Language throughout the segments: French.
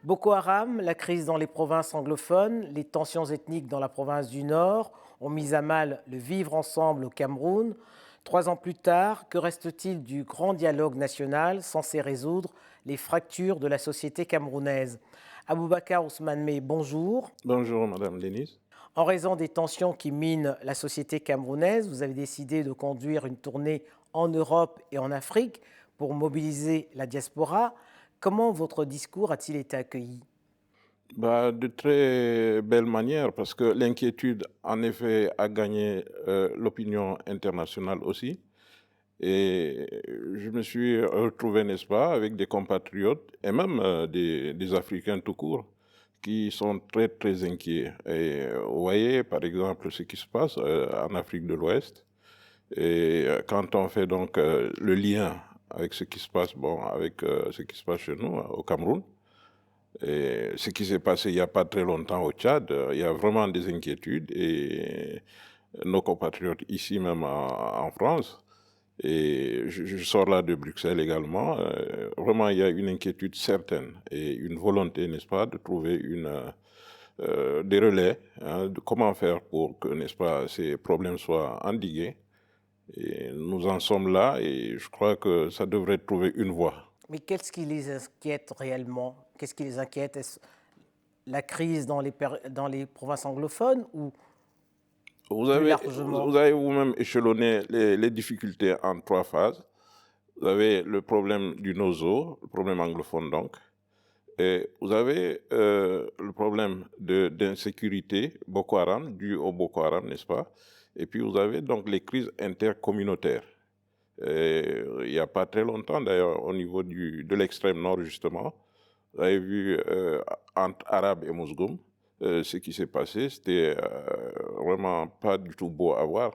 Boko Haram, la crise dans les provinces anglophones, les tensions ethniques dans la province du Nord ont mis à mal le vivre ensemble au Cameroun. 3 ans plus tard, que reste-t-il du grand dialogue national censé résoudre les fractures de la société camerounaise? Aboubacar Ousmane Mey, bonjour. Bonjour Madame Denise. En raison des tensions qui minent la société camerounaise, vous avez décidé de conduire une tournée en Europe et en Afrique pour mobiliser la diaspora. Comment votre discours a-t-il été accueilli? De très belle manière parce que l'inquiétude en effet a gagné l'opinion internationale aussi. Et je me suis retrouvé, n'est-ce pas, avec des compatriotes et même des Africains tout court qui sont très très inquiets. Et vous voyez par exemple ce qui se passe en Afrique de l'Ouest. Et quand on fait donc le lien avec ce qui se passe, avec ce qui se passe chez nous au Cameroun, et ce qui s'est passé il n'y a pas très longtemps au Tchad, il y a vraiment des inquiétudes et nos compatriotes ici même en France, et je sors là de Bruxelles également, vraiment il y a une inquiétude certaine et une volonté, n'est-ce pas, de trouver des relais, hein, de comment faire pour que, n'est-ce pas, ces problèmes soient endigués. Et nous en sommes là et je crois que ça devrait trouver une voie. Mais qu'est-ce qui les inquiète réellement? Qu'est-ce qui les inquiète? Est-ce la crise dans les provinces anglophones ou Vous plus avez, largement? vous avez vous-même échelonné les difficultés en 3 phases. Vous avez le problème du nozo, le problème anglophone donc, et vous avez le problème d'insécurité Boko Haram, dû au Boko Haram, n'est-ce pas? Et puis vous avez donc les crises intercommunautaires. Et il n'y a pas très longtemps d'ailleurs, au niveau de l'extrême nord justement, vous avez vu entre Arabes et Mousgoum, ce qui s'est passé, c'était vraiment pas du tout beau à voir.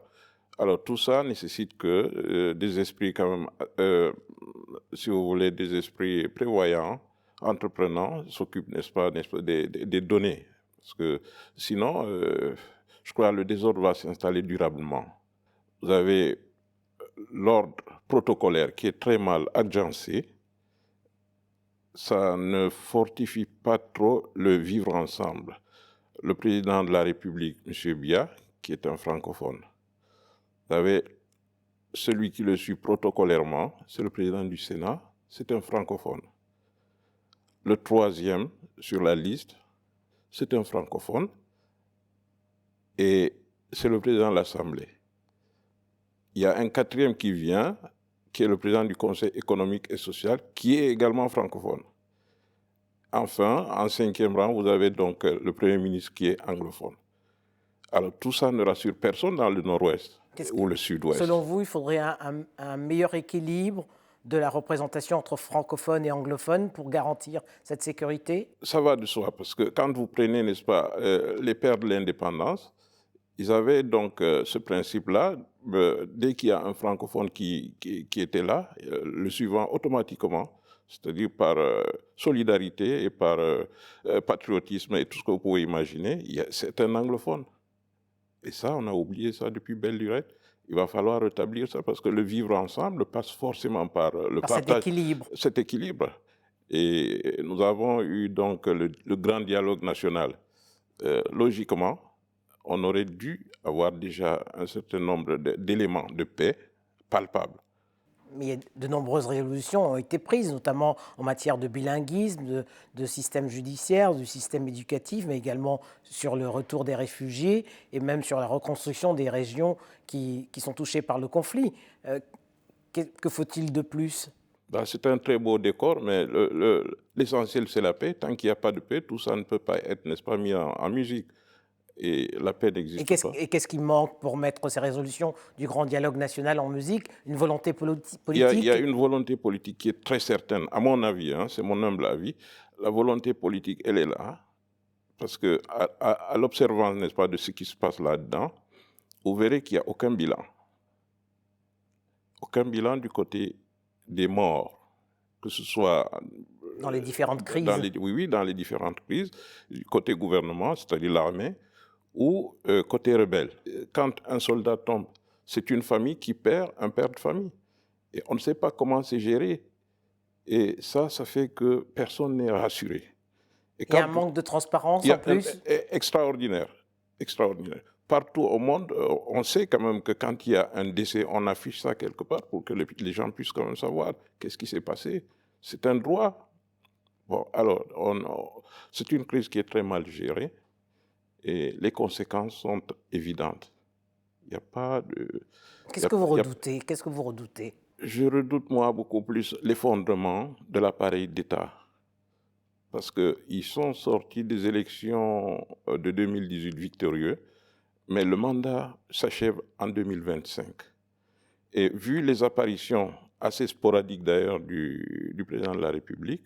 Alors tout ça nécessite que des esprits quand même, si vous voulez, des esprits prévoyants, entreprenants, s'occupent, n'est-ce pas, des données. Parce que sinon, je crois que le désordre va s'installer durablement. Vous avez l'ordre protocolaire qui est très mal agencé, ça ne fortifie pas trop le vivre ensemble. Le président de la République, M. Biya, qui est un francophone, vous avez celui qui le suit protocolairement, c'est le président du Sénat, c'est un francophone. Le troisième sur la liste, c'est un francophone et c'est le président de l'Assemblée. Il y a un quatrième qui vient, qui est le président du Conseil économique et social, qui est également francophone. Enfin, en cinquième rang, vous avez donc le Premier ministre qui est anglophone. Alors tout ça ne rassure personne dans le nord-ouest ou le Selon sud-ouest. vous, il faudrait un meilleur équilibre de la représentation entre francophones et anglophones pour garantir cette sécurité? Ça va de soi, parce que quand vous prenez, n'est-ce pas, les pères de l'indépendance, ils avaient donc ce principe-là, dès qu'il y a un francophone qui était là, le suivant automatiquement, c'est-à-dire par solidarité et par patriotisme et tout ce que vous pouvez imaginer, c'est un anglophone. Et ça, on a oublié ça depuis belle lurette. Il va falloir rétablir ça parce que le vivre ensemble passe forcément par le Par cet partage, équilibre. cet équilibre. Et nous avons eu donc le grand dialogue national. Logiquement, on aurait dû avoir déjà un certain nombre d'éléments de paix palpables. Mais de nombreuses résolutions ont été prises, notamment en matière de bilinguisme, de système judiciaire, du système éducatif, mais également sur le retour des réfugiés et même sur la reconstruction des régions qui sont touchées par le conflit. Que faut-il de plus? C'est un très beau décor, mais l'essentiel, c'est la paix. Tant qu'il n'y a pas de paix, tout ça ne peut pas être, n'est-ce pas, mis en musique. Et la paix n'existe pas. Et qu'est-ce qui manque pour mettre ces résolutions du grand dialogue national en musique? Une volonté Il y a politique? une volonté politique qui est très certaine, à mon avis, hein, c'est mon humble avis. La volonté politique, elle est là, parce que à l'observance, n'est-ce pas, de ce qui se passe là-dedans, vous verrez qu'il n'y a aucun bilan. Aucun bilan du côté des morts, que ce soit Dans les différentes crises. oui, oui, dans les différentes crises, du côté gouvernement, c'est-à-dire l'armée, ou côté rebelle. Quand un soldat tombe, c'est une famille qui perd un père de famille. Et on ne sait pas comment c'est géré. Et ça fait que personne n'est rassuré. Et Il y a un quand manque de transparence il y en a un- plus? extraordinaire, extraordinaire. Partout au monde, on sait quand même que quand il y a un décès, on affiche ça quelque part pour que les gens puissent quand même savoir qu'est-ce qui s'est passé. C'est un droit. Bon, alors, c'est une crise qui est très mal gérée et les conséquences sont évidentes. Il n'y a pas de... il y Qu'est-ce a que pas- vous il y a- redoutez? Qu'est-ce que vous redoutez? je redoute, moi, beaucoup plus l'effondrement de l'appareil d'État. Parce qu'ils sont sortis des élections de 2018 victorieux, mais le mandat s'achève en 2025. Et vu les apparitions assez sporadiques d'ailleurs du président de la République,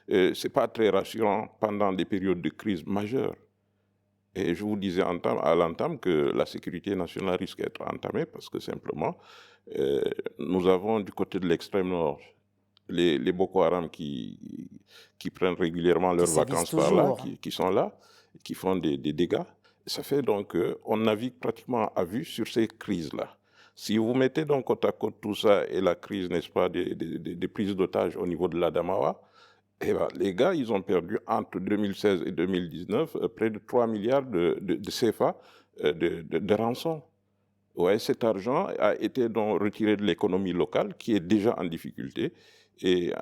ce n'est pas très rassurant pendant des périodes de crise majeure. Et je vous disais à l'entame que la sécurité nationale risque d'être entamée parce que simplement, nous avons du côté de l'extrême nord les Boko Haram qui prennent régulièrement Qui leurs sévissent vacances par là, toujours. qui sont là, qui font des dégâts. Ça fait donc qu'on navigue pratiquement à vue sur ces crises-là. Si vous mettez donc côte à côte tout ça et la crise, n'est-ce pas, des prises d'otages au niveau de l'Adamawa, eh ben, les gars, ils ont perdu entre 2016 et 2019 près de 3 milliards de CFA de rançon. Ouais, cet argent a été donc retiré de l'économie locale qui est déjà en difficulté. Et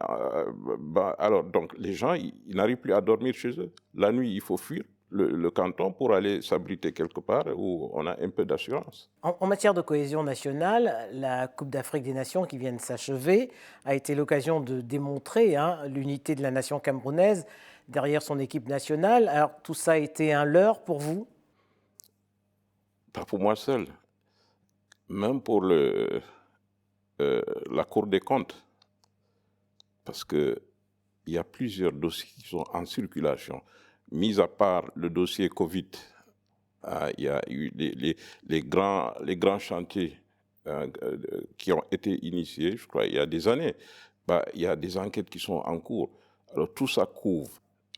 alors, donc, les gens, ils n'arrivent plus à dormir chez eux. La nuit, il faut fuir le canton pour aller s'abriter quelque part où on a un peu d'assurance. En matière de cohésion nationale, la Coupe d'Afrique des Nations qui vient de s'achever a été l'occasion de démontrer l'unité de la nation camerounaise derrière son équipe nationale. Alors tout ça a été un leurre pour vous? Pas pour moi seul, même pour la Cour des comptes, parce qu'il y a plusieurs dossiers qui sont en circulation. Mis à part le dossier Covid, il y a eu les grands chantiers qui ont été initiés, je crois, il y a des années. Il y a des enquêtes qui sont en cours. Alors tout ça couvre.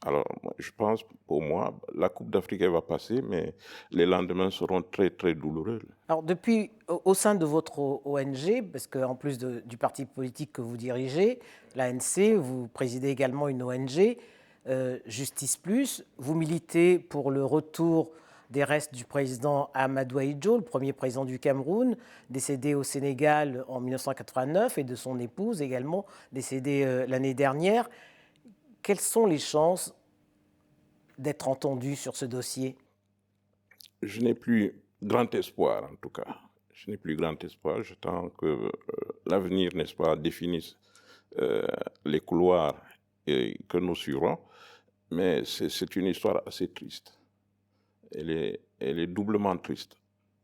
Alors je pense, pour moi, la Coupe d'Afrique, elle va passer, mais les lendemains seront très, très douloureux. Alors depuis, au sein de votre ONG, parce qu'en plus du parti politique que vous dirigez, l'ANC, vous présidez également une ONG, Justice Plus, vous militez pour le retour des restes du président Amadou Ahidjo, le premier président du Cameroun, décédé au Sénégal en 1989, et de son épouse également, décédée l'année dernière. Quelles sont les chances d'être entendu sur ce dossier? Je n'ai plus grand espoir, en tout cas. Je n'ai plus grand espoir. J'attends que l'avenir, n'est-ce pas, définisse les couloirs que nous suivrons. Mais c'est une histoire assez triste. Elle est doublement triste,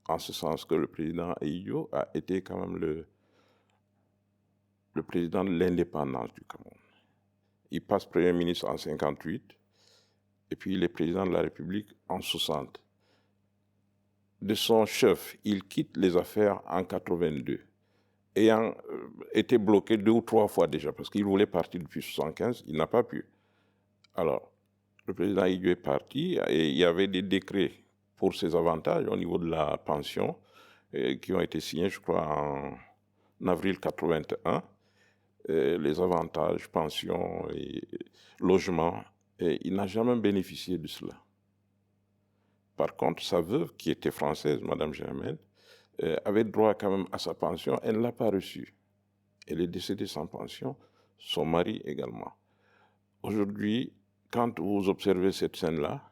en ce sens que le président Ahidjo a été quand même le président de l'indépendance du Cameroun. Il passe Premier ministre en 1958, et puis il est président de la République en 1960. De son chef, il quitte les affaires en 1982, ayant été bloqué 2 ou 3 fois déjà, parce qu'il voulait partir depuis 1975, il n'a pas pu. Alors, le président Ahidjo est parti, et il y avait des décrets pour ses avantages au niveau de la pension, qui ont été signés, je crois, en avril 1981. Les avantages, pension et logement, et il n'a jamais bénéficié de cela. Par contre, sa veuve, qui était française, Madame Germaine, avait droit quand même à sa pension. Elle ne l'a pas reçue. Elle est décédée sans pension, son mari également. Aujourd'hui, quand vous observez cette scène-là,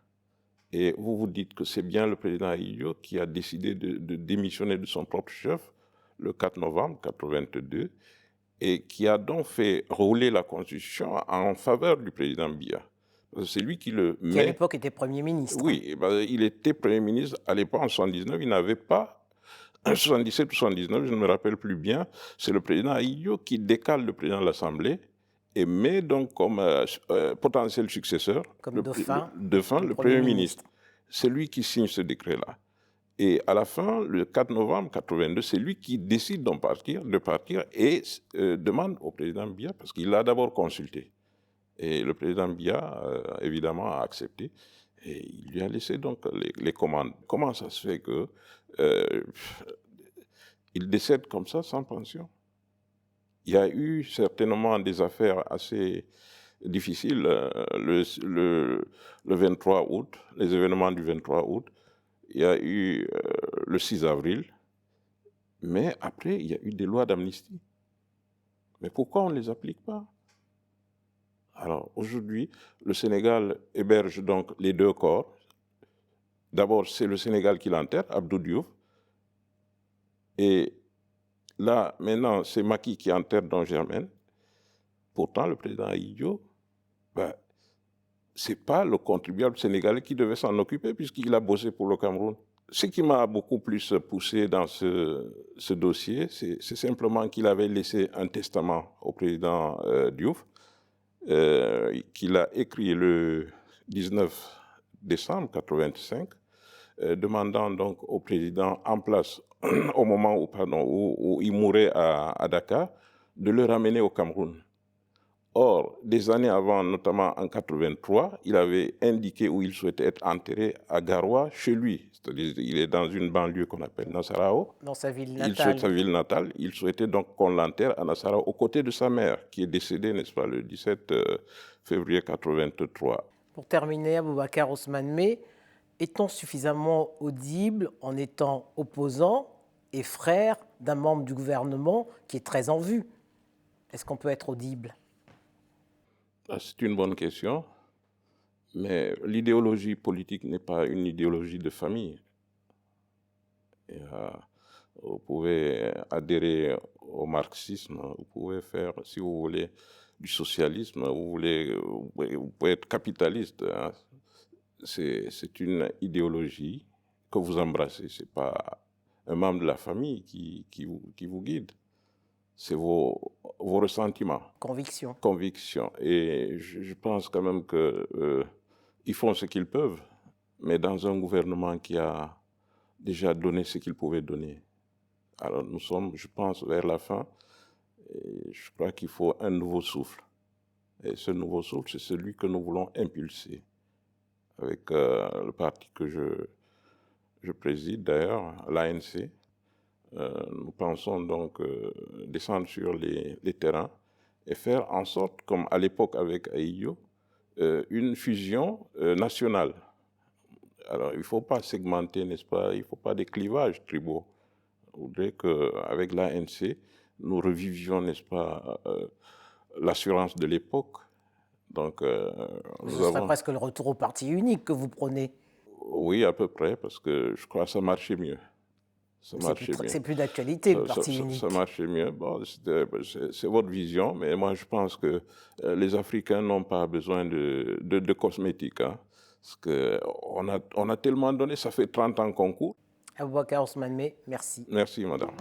et vous vous dites que c'est bien le président Ahidjo qui a décidé de démissionner de son propre chef le 4 novembre 1982, et qui a donc fait rouler la Constitution en faveur du président Biya. C'est lui qui le met... Qui à l'époque était Premier ministre. Oui, il était Premier ministre à l'époque en 1979, il n'avait pas... En 77 ou 79, je ne me rappelle plus bien, c'est le président Ahidjo qui décale le président de l'Assemblée et met donc comme potentiel successeur Comme le dauphin, le Premier ministre. C'est lui qui signe ce décret-là. Et à la fin, le 4 novembre 1982, c'est lui qui décide de partir et demande au président Biya, parce qu'il l'a d'abord consulté. Et le président Biya, évidemment, a accepté. Et il lui a laissé donc les commandes. Comment ça se fait que il décède comme ça, sans pension? Il y a eu certainement des affaires assez difficile. Le 23 août, les événements du 23 août, il y a eu le 6 avril, mais après, il y a eu des lois d'amnistie. Mais pourquoi on ne les applique pas? Alors aujourd'hui, le Sénégal héberge donc les deux corps. D'abord, c'est le Sénégal qui l'enterre, Abdou Diouf. Et là, maintenant, c'est Macky qui enterre Don Germaine. Pourtant, le président Ahidjo, ben, ce n'est pas le contribuable sénégalais qui devait s'en occuper puisqu'il a bossé pour le Cameroun. Ce qui m'a beaucoup plus poussé dans ce dossier, c'est simplement qu'il avait laissé un testament au président Diouf, qu'il a écrit le 19 décembre 1985, demandant donc au président en place, au moment où il mourait à Dakar, de le ramener au Cameroun. Or, des années avant, notamment en 1983, il avait indiqué où il souhaitait être enterré à Garoua, chez lui. C'est-à-dire il est dans une banlieue qu'on appelle Nassarao. Dans sa ville Il souhaite natale. sa ville natale. Il souhaitait donc qu'on l'enterre à Nassarao, aux côtés de sa mère, qui est décédée, n'est-ce pas, le 17 février 1983. Pour terminer, Aboubacar Ousmane Mey, est-on suffisamment audible en étant opposant et frère d'un membre du gouvernement qui est très en vue? Est-ce qu'on peut être audible? C'est une bonne question, mais l'idéologie politique n'est pas une idéologie de famille. Et, vous pouvez adhérer au marxisme, vous pouvez faire, si vous voulez, du socialisme, vous pouvez être capitaliste. Hein. C'est une idéologie que vous embrassez, ce n'est pas un membre de la famille qui vous guide. C'est vos ressentiments. Conviction. Convictions. Et je pense quand même qu'ils font ce qu'ils peuvent, mais dans un gouvernement qui a déjà donné ce qu'il pouvait donner. Alors nous sommes, je pense, vers la fin, et je crois qu'il faut un nouveau souffle. Et ce nouveau souffle, c'est celui que nous voulons impulser avec le parti que je préside d'ailleurs, l'ANC. Nous pensons donc descendre sur les terrains et faire en sorte, comme à l'époque avec Ahidjo, une fusion nationale. Alors, il ne faut pas segmenter, n'est-ce pas? Il ne faut pas des clivages tribaux. Je voudrais qu'avec l'ANC, nous revivions, n'est-ce pas, l'assurance de l'époque. Donc, Ce serait presque le retour au parti unique que vous prônez. Oui, à peu près, parce que je crois que ça marchait mieux. C'est plus d'actualité, le parti unique. Ça marchait mieux. Bon, c'est votre vision, mais moi, je pense que les Africains n'ont pas besoin de cosmétiques. Hein, parce qu'on a tellement donné, ça fait 30 ans qu'on court. Aboubacar Ousmane Mey, merci. Merci, madame.